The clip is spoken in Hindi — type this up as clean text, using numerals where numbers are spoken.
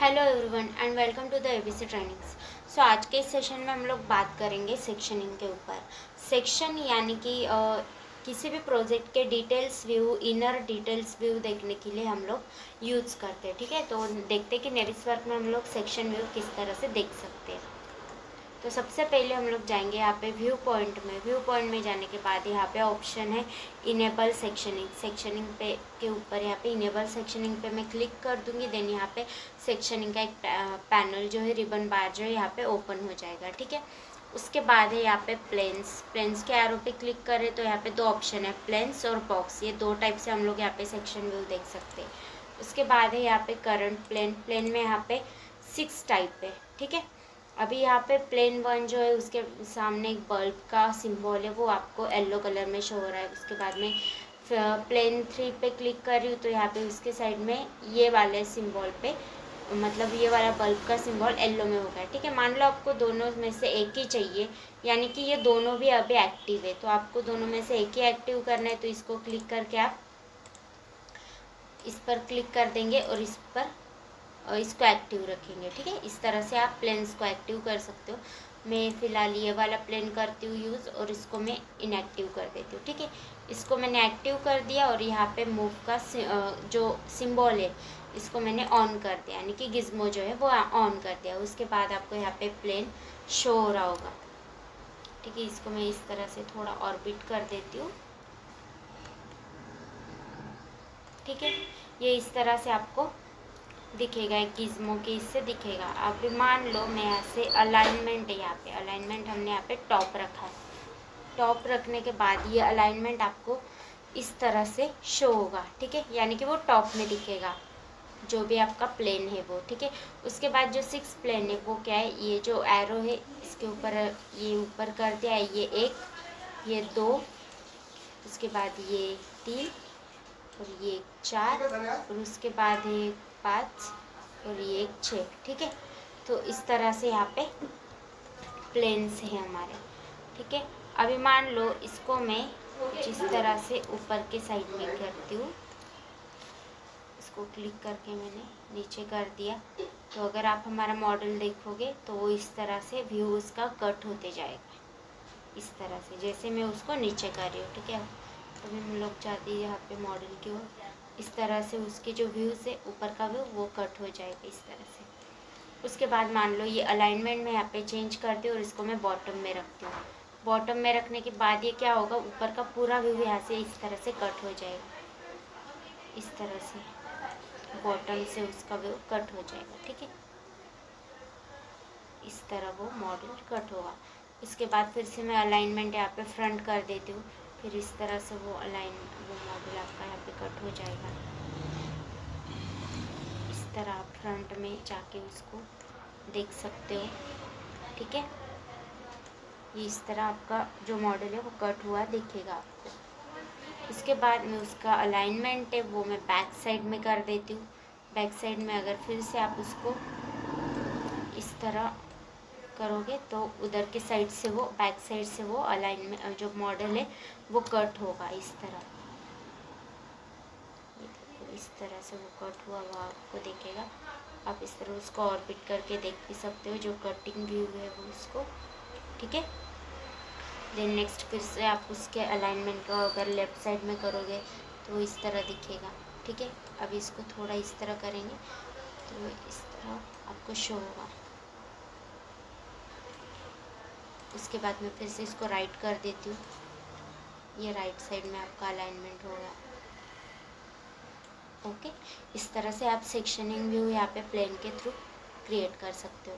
Hello everyone and welcome to the ABC trainings. So आज के इस सेशन में हम लोग बात करेंगे सेक्शनिंग के ऊपर। सेक्शन यानी कि किसी भी प्रोजेक्ट के details view, inner details view देखने के लिए हम लोग यूज़ करते हैं। ठीक है, तो देखते हैं कि नेविस वर्क में हम लोग सेक्शन व्यू किस तरह से देख सकते हैं। तो सबसे पहले हम लोग जाएंगे यहाँ पे व्यू पॉइंट में। व्यू पॉइंट में जाने के बाद यहाँ पे ऑप्शन है इनेबल सेक्शनिंग। सेक्शनिंग पे के ऊपर यहाँ पे इनेबल सेक्शनिंग पे मैं क्लिक कर दूंगी। देन यहाँ पे सेक्शनिंग का एक पैनल जो है, रिबन बार जो है यहाँ पे ओपन हो जाएगा। ठीक है, उसके बाद है यहाँ पे प्लेन्स के एरो पे क्लिक करें तो यहाँ पे दो ऑप्शन है, प्लेन्स और बॉक्स। ये दो टाइप से हम लोग यहाँ पे सेक्शन व्यू देख सकते हैं। उसके बाद है यहाँ पे करंट प्लेन में यहाँ पे 6 टाइप है। ठीक है, अभी यहाँ पे प्लेन 1 जो है उसके सामने एक बल्ब का सिंबल है, वो आपको येलो कलर में शो हो रहा है। उसके बाद में प्लेन 3 पे क्लिक कर रही हूँ तो यहाँ पे उसके साइड में ये वाले सिंबल पे, मतलब ये वाला बल्ब का सिंबल येलो में होगा। ठीक है, मान लो आपको दोनों में से एक ही चाहिए, यानी कि ये दोनों भी अभी एक्टिव है, तो आपको दोनों में से एक ही एक्टिव करना है। तो इसको क्लिक करके आप इस पर क्लिक कर देंगे और इस पर इसको एक्टिव रखेंगे। ठीक है, इस तरह से आप प्लेन्स को एक्टिव कर सकते हो। मैं फ़िलहाल ये वाला प्लेन करती हूँ यूज़ और इसको मैं इनएक्टिव कर देती हूँ। ठीक है, इसको मैंने एक्टिव कर दिया और यहाँ पे मूव का जो सिंबल है इसको मैंने ऑन कर दिया, यानी कि गिज्मो जो है वो ऑन कर दिया। उसके बाद आपको यहाँ पे प्लेन शो हो रहा होगा। ठीक है, इसको मैं इस तरह से थोड़ा ऑर्बिट कर देती हूँ। ठीक है, ये इस तरह से आपको दिखेगा, एक गिज्मो के इससे दिखेगा। अब मान लो मैं यहाँ से अलाइनमेंट है, यहाँ पे अलाइनमेंट हमने यहाँ पे टॉप रखा है। टॉप रखने के बाद ये अलाइनमेंट आपको इस तरह से शो होगा। ठीक है, यानी कि वो टॉप में दिखेगा जो भी आपका प्लेन है वो। ठीक है, उसके बाद जो 6 प्लेन है वो क्या है, ये जो एरो है इसके ऊपर, ये ऊपर कर दिया है, ये 1, ये 2, उसके बाद ये 3 और ये 4 और उसके बाद है 5 और ये 6। ठीक है, तो इस तरह से यहाँ पे प्लेन्स हैं हमारे। ठीक है, अभी मान लो इसको मैं जिस तरह से ऊपर के साइड में करती हूँ, इसको क्लिक करके मैंने नीचे कर दिया, तो अगर आप हमारा मॉडल देखोगे तो वो इस तरह से व्यू उसका कट होते जाएगा, इस तरह से जैसे मैं उसको नीचे कर रही हूँ। ठीक है, तो हम लोग चाहते हैं यहाँ पे मॉडल की ओर, इस तरह से उसके जो व्यूज़ है ऊपर का व्यू वो कट हो जाएगा इस तरह से। उसके बाद मान लो ये अलाइनमेंट में यहाँ पे चेंज करती हूँ और इसको मैं बॉटम में रखती हूँ। बॉटम में रखने के बाद ये क्या होगा, ऊपर का पूरा व्यू यहाँ से इस तरह से कट हो जाएगा, इस तरह से बॉटम से उसका व्यू कट हो जाएगा। ठीक है, इस तरह वो मॉडल कट होगा। इसके बाद फिर से मैं अलाइनमेंट यहाँ पे फ्रंट कर देती हूँ, फिर इस तरह से वो मॉडल आपका यहाँ पे कट हो जाएगा। इस तरह आप फ्रंट में जाके उसको देख सकते हो। ठीक है, ये इस तरह आपका जो मॉडल है वो कट हुआ दिखेगा आपको। इसके बाद में उसका अलाइनमेंट है वो मैं बैक साइड में कर देती हूँ। बैक साइड में अगर फिर से आप उसको इस तरह करोगे तो उधर के साइड से वो, बैक साइड से वो अलाइनमेंट जो मॉडल है वो कट होगा इस तरह। ये देखो, इस तरह से वो कट हुआ हुआ आपको दिखेगा। आप इस तरह उसको ऑर्बिट करके देख भी सकते हो, जो कटिंग व्यू है वो उसको। ठीक है, देन नेक्स्ट फिर से आप उसके अलाइनमेंट का अगर लेफ़्ट साइड में करोगे तो इस तरह दिखेगा। ठीक है, अब इसको थोड़ा इस तरह करेंगे तो इस तरह आपको शो होगा। उसके बाद में फिर से इसको राइट कर देती हूँ, ये राइट साइड में आपका अलाइनमेंट होगा। ओके, इस तरह से आप सेक्शनिंग व्यू यहाँ पे प्लेन के थ्रू क्रिएट कर सकते हो।